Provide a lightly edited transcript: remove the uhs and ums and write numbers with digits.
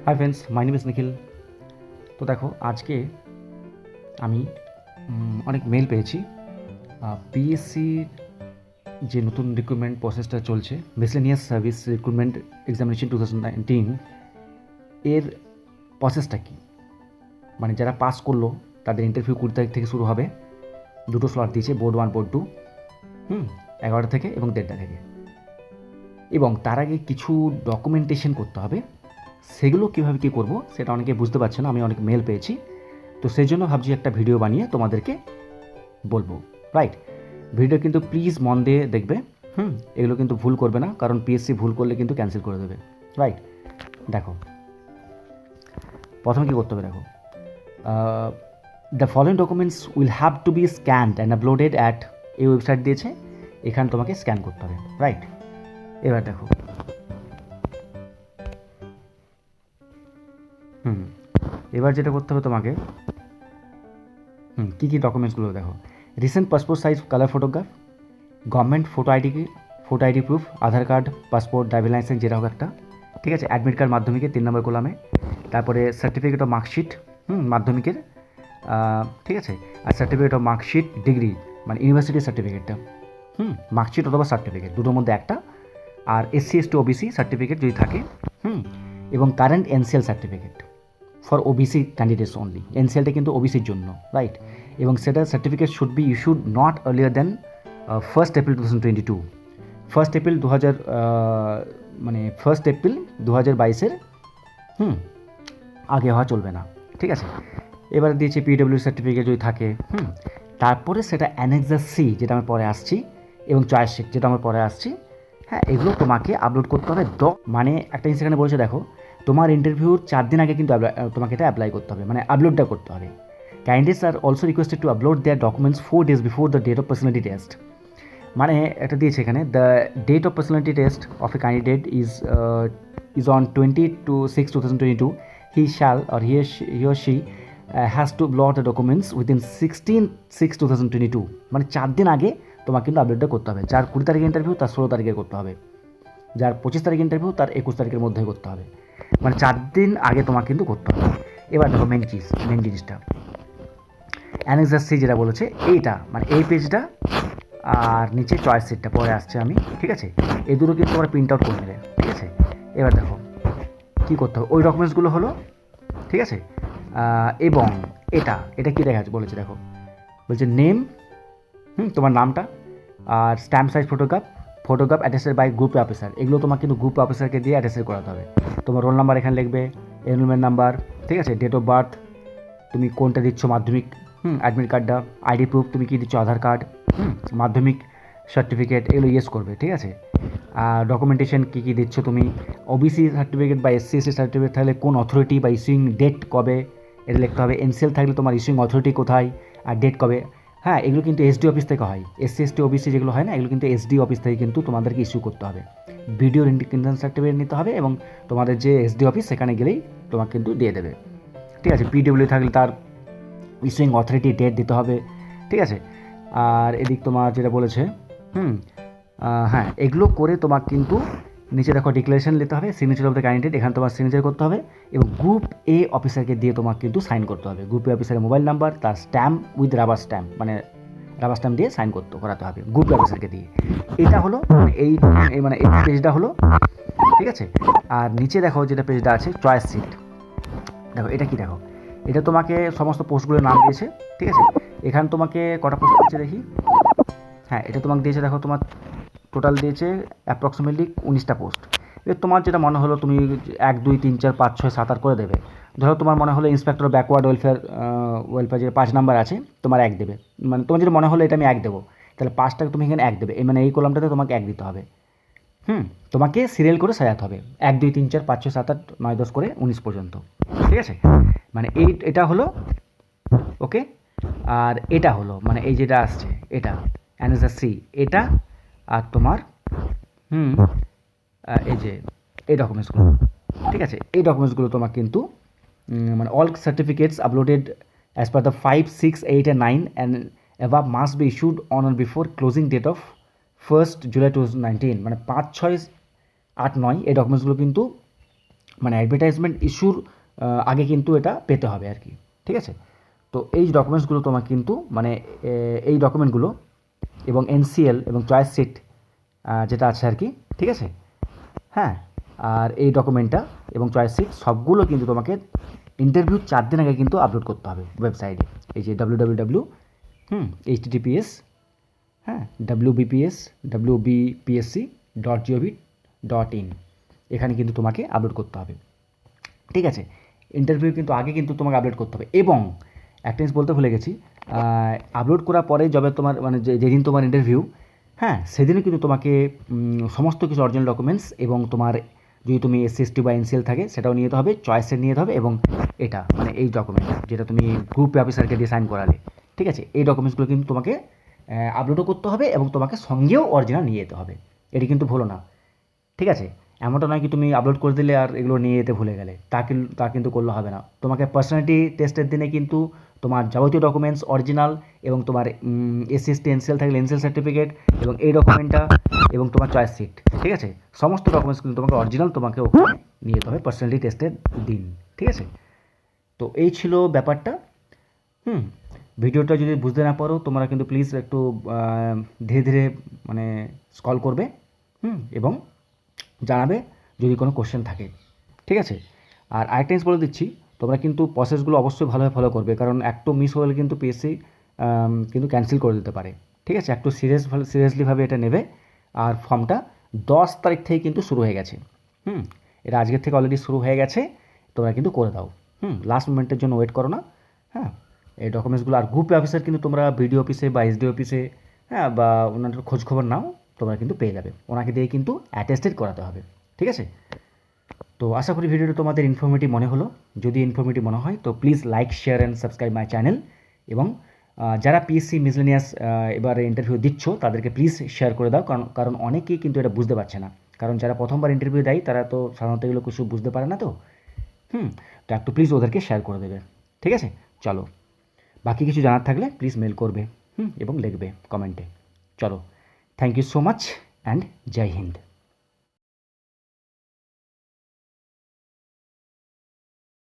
High friends, my name is Nikhil. তো দেখো, আজকে আমি অনেক মেল পেয়েছি। পিএসসির যে নতুন রিক্রুটমেন্ট প্রসেসটা চলছে, মিসলেনিয়াস সার্ভিস রিক্রুটমেন্ট এক্সামিনেশন 2019, এর প্রসেসটা কী, মানে যারা পাস করলো তাদের ইন্টারভিউ 20 তারিখ থেকে শুরু হবে। দুটো স্লট দিয়েছে, বোর্ড 1 বোর্ড 2, 11টা থেকে এবং 1:30টা থেকে। এবং তার আগে কিছু ডকুমেন্টেশন করতে হবে। সেগুলো কীভাবে কী করবো সেটা অনেকে বুঝতে পারছে না। আমি অনেক মেল পেয়েছি, তো সেই জন্য ভাবছি একটা ভিডিও বানিয়ে তোমাদেরকে বলবো। রাইট, ভিডিও কিন্তু প্লিজ মন দিয়ে দেখবে। এগুলো কিন্তু ভুল করবে না, কারণ পিএসসি ভুল করলে কিন্তু ক্যান্সেল করে দেবে। রাইট, দেখো প্রথমে কী করতে হবে। দেখো, the following documents will have to be scanned and uploaded at, এই ওয়েবসাইট দিয়েছে, এখানে তোমাকে স্ক্যান করতে হবে। রাইট, এবার দেখো, এবার যেটা করতে হবে তোমাকে, কী কী ডকুমেন্টসগুলো দেখো। Recent passport size colour photograph, government photo ID proof, Aadhaar card, passport, driving licence যেটা হোক একটা, ঠিক আছে। অ্যাডমিট কার্ড মাধ্যমিকের 3 নম্বর কলামে, তারপরে সার্টিফিকেট অফ মার্কশিট মাধ্যমিকের, ঠিক আছে। আর সার্টিফিকেট অফ মার্কশিট ডিগ্রি, মানে ইউনিভার্সিটির সার্টিফিকেটটা, মার্কশিট অথবা সার্টিফিকেট দুটোর মধ্যে একটা। আর SC ST OBC সার্টিফিকেট যদি থাকে, এবং current NCL certificate for OBC candidates only. এনসিএলটা কিন্তু ওবিসির জন্য, রাইট। এবং সেটা certificate should be issued not earlier than 1 April 2022। 1 April 2022 আগে হওয়া চলবে না, ঠিক আছে। এবার দিয়েছে PW সার্টিফিকেট যদি থাকে, তারপরে সেটা অ্যানেক্সার সি যেটা আমি পরে আসছি, এবং চয়েস শিট যেটা আমার পরে আসছি, এগুলো তোমাকে আপলোড করতে হবে। মানে একটা জিনিস এখানে বলেছে, দেখো, তোমার ইন্টারভিউর 4 দিন আগে কিন্তু তোমাকে এটা অ্যাপ্লাই করতে হবে, মানে আপলোডটা করতে হবে। Candidates are also requested to upload their documents 4 days before the date of personality test. মানে একটা দিয়েছে এখানে, the date of personality test of a candidate is on 20/6/2022. He shall or he or she has to upload the documents within 16/6/2022। মানে 4 দিন আগে তোমাকে কিন্তু আপলোডটা করতে হবে। যার 20 তারিখে ইন্টারভিউ তার 16 তারিখে করতে হবে, যার 25 তারিখে ইন্টারভিউ তার 21 তারিখের মধ্যে করতে হবে। মানে 4 দিন আগে তোমাকে কিন্তু করতে হবে। এবার দেখো মেন জিনিসটা, অ্যানেক্সার সি যেটা বলেছে এইটা, মানে এই পেজটা, আর নিচে চয়েস সিটটা পরে আসছে আমি, ঠিক আছে। এই দুটো কিন্তু তোমরা প্রিন্ট আউট করে নেবে, ঠিক আছে। এবার দেখো কী করতে হবে, ওই ডকুমেন্টসগুলো হলো, ঠিক আছে। এবং এটা কী দেখা বলেছে, দেখো বলছে নেম, তোমার নামটা, আর stamp size photograph attached by group officer. এগুলো তোমাকে কিন্তু গ্রুপ অফিসারকে দিয়ে অ্যাটাচেড করাতে হবে। তোমার রোল নাম্বার এখানে লিখবে, এনরোলমেন্ট নাম্বার, ঠিক আছে, ডেট অফ বার্থ, তুমি কোনটা দিচ্ছ মাধ্যমিক, অ্যাডমিট কার্ডটা, আইডি প্রুফ তুমি কী দিচ্ছ, আধার কার্ড, মাধ্যমিক সার্টিফিকেট, এগুলো ইয়েস করবে, ঠিক আছে। আর ডকুমেন্টেশন কী কী দিচ্ছ তুমি, ওবিসি সার্টিফিকেট বা SC ST সার্টিফিকেট থাকলে কোন অথরিটি বা ইস্যুইং ডেট কবে, এটা লিখতে হবে। NCL থাকলে তোমার ইস্যুইং অথরিটি কোথায় আর ডেট কবে। এগুলো কিন্তু SD অফিস থেকে হয়। SC ST OBC যেগুলো হয় না, এগুলো কিন্তু SD অফিস থেকে কিন্তু তোমাদেরকে ইস্যু করতে হবে। ভিডিওর ইনকাম সার্টিফিকেট নিতে হবে, এবং তোমাদের যে SD অফিস সেখানে গেলেই তোমাকে কিন্তু দিয়ে দেবে, ঠিক আছে। PW থাকলে তার ইস্যুইং অথরিটি ডেট দিতে হবে, ঠিক আছে। আর এদিক তোমার যেটা বলেছে, এগুলো করে তোমার কিন্তু নিচে দেখো ডিক্লারেশন নিতে হবে, সিগনেচার অফ দ্য ক্যান্ডিডেট, এখানে তোমার সিগনেচার করতে হবে, এবং গ্রুপ A অফিসারকে দিয়ে তোমার কিন্তু সাইন করতে হবে। গ্রুপ A অফিসারের মোবাইল নাম্বার, তার স্ট্যাম্প উইথ রাবার স্ট্যাম্প, মানে রাবার স্ট্যাম্প দিয়ে সাইন করাতে হবে গ্রুপ A অফিসারকে দিয়ে। এটা হলো এই পেজটা হলো, ঠিক আছে। আর নিচে দেখো যেটা পেজটা আছে চয়েস সিট, দেখো এটা কি, দেখো এটা তোমাকে সমস্ত পোস্টগুলোর নাম দিয়েছে, ঠিক আছে। এখানে তোমাকে কটা পোস্ট দিয়েছে দেখি, এটা তোমাকে দিয়েছে, দেখো তোমার টোটাল দিয়েছে অ্যাপ্রক্সিমেটলি 19টা পোস্ট। এবার তোমার যেটা মনে হলো তুমি 1 2 3 4 5 6 7 8 করে দেবে। ধরো তোমার মনে হলো ইন্সপেক্টর ব্যাকওয়ার্ড ওয়েলফেয়ার যে 5 নাম্বার আছে, তোমার 1 দেবে। মানে তোমার যেটা মনে হলো এটা আমি 1 দেবো, তাহলে 5টাকে তুমি এখানে 1 দেবে, মানে এই কলামটাতে তোমাকে 1 দিতে হবে। তোমাকে সিরিয়াল করে সাজাতে হবে, 1 2 3 4 5 6 7 8 9 10 করে 19 পর্যন্ত, ঠিক আছে। মানে এটা হলো ওকে। আর এটা হলো, মানে এই যেটা আসছে এটা অ্যানেক্সার সি, এটা আর তোমার এই যে এই ডকুমেন্টসগুলো, ঠিক আছে। এই ডকুমেন্টসগুলো তোমার কিন্তু মানে all certificates uploaded as per the 5 6 8 and 9 and above must be issued on or before closing date of 1st July 2019। মানে 5 6 8 9 এই ডকুমেন্টসগুলো কিন্তু মানে অ্যাডভার্টাইজমেন্ট ইস্যুর আগে কিন্তু এটা পেতে হবে আর কি, ঠিক আছে। তো এই ডকুমেন্টসগুলো তোমার কিন্তু মানে এই ডকুমেন্টগুলো এবং এনসিএল এবং চয়েস সিট যেটা আছে আর কি, ঠিক আছে। হ্যাঁ, আর এই ডকুমেন্টটা এবং চয়েস সিট সবগুলো কিন্তু তোমাকে ইন্টারভিউ 4 দিন আগে কিন্তু আপলোড করতে হবে ওয়েবসাইটে। এই যে www https হ্যাঁ wbpsc.gov.in এখানে কিন্তু তোমাকে আপলোড করতে হবে, ঠিক আছে। ইন্টারভিউ কিন্তু আগে কিন্তু তোমাকে আপলোড করতে হবে। এবং একটা জিনিস বলতে ভুলে গেছি, আপলোড করার পরে যবে তোমার মানে যেদিন তোমার ইন্টারভিউ, হ্যাঁ, সেদিনও কিন্তু তোমাকে সমস্ত কিছু অরিজিনাল ডকুমেন্টস এবং তোমার যদি তুমি SC/ST বা NCL থাকে সেটাও নিয়ে যেতে হবে, চয়েসের নিয়ে যেতে হবে, এবং এটা মানে এই ডকুমেন্ট যেটা তুমি গ্রুপ অফিসারকে দিয়ে সাইন করালে, ঠিক আছে, এই ডকুমেন্টসগুলো কিন্তু তোমাকে আপলোডও করতে হবে এবং তোমাকে সঙ্গেও অরিজিনাল নিয়ে যেতে হবে। এটি কিন্তু ভুলো না, ঠিক আছে। এমনটা নয় কি তুমি আপলোড করে দিলে আর এগুলো নিয়ে যেতে ভুলে গেলে, তা কিন্তু করলে হবে না। তোমাকে পার্সোনালিটি টেস্টের দিনে কিন্তু তোমার যাবতীয় ডকুমেন্টস অরিজিনাল এবং তোমার SC/ST NCL থাকলে NCL সার্টিফিকেট এবং এই ডকুমেন্টটা এবং তোমার চয়েস সিট, ঠিক আছে, সমস্ত ডকুমেন্টস কিন্তু তোমাকে অরিজিনাল তোমাকে ওখানে নিয়ে যেতে হবে পার্সোনালিটি টেস্টের দিন, ঠিক আছে। তো এই ছিল ব্যাপারটা। ভিডিওটা যদি বুঝতে না পারো তোমরা কিন্তু প্লিজ একটু ধীরে ধীরে মানে স্ক্রল করবে এবং জানাবে যদি কোনো কোশ্চেন থাকে, ঠিক আছে। আর আরেকটা জিনিস বলে দিচ্ছি, তোমরা কিন্তু প্রসেসগুলো অবশ্যই ভালোভাবে ফলো করবে, কারণ একটু মিস হলে কিন্তু পিএসসি কিন্তু ক্যান্সেল করে দিতে পারে, ঠিক আছে। একটু সিরিয়াসলিভাবে এটা নেবে। আর ফর্মটা 10 তারিখ থেকে কিন্তু শুরু হয়ে গেছে, এটা আজকের থেকে অলরেডি শুরু হয়ে গেছে, তোমরা কিন্তু করে দাও, লাস্ট মোমেন্টের জন্য ওয়েট করো না। হ্যাঁ, এই ডকুমেন্টসগুলো আর গ্রুপ অফিসার কিন্তু তোমরা বিডিও অফিসে বা SD অফিসে হ্যাঁ বা ওনাদের খোঁজখবর নাও, তোমরা কিন্তু পেয়ে যাবে, ওনাকে দিয়ে কিন্তু অ্যাটেস্টেড করাতে হবে, ঠিক আছে। তো আশা করি ভিডিওটা তোমাদের ইনফরমেটিভ মনে হলো। যদি ইনফরমেটিভ মনে হয় তো please like, share and subscribe my channel. এবং যারা পিএসসি মিসলেনিয়াস এবারে ইন্টারভিউ দিচ্ছ তাদেরকে প্লিজ শেয়ার করে দাও, কারণ অনেকেই কিন্তু এটা বুঝতে পারছে না, কারণ যারা প্রথমবার ইন্টারভিউ দেয় তারা তো সাধারণত এগুলো কিছু বুঝতে পারে না। তো তো একটু প্লিজ ওদেরকে শেয়ার করে দেবে, ঠিক আছে। চলো, বাকি কিছু জানার থাকলে প্লিজ মেল করবে এবং লিখবে কমেন্টে। চলো, thank you so much and জয় হিন্দ।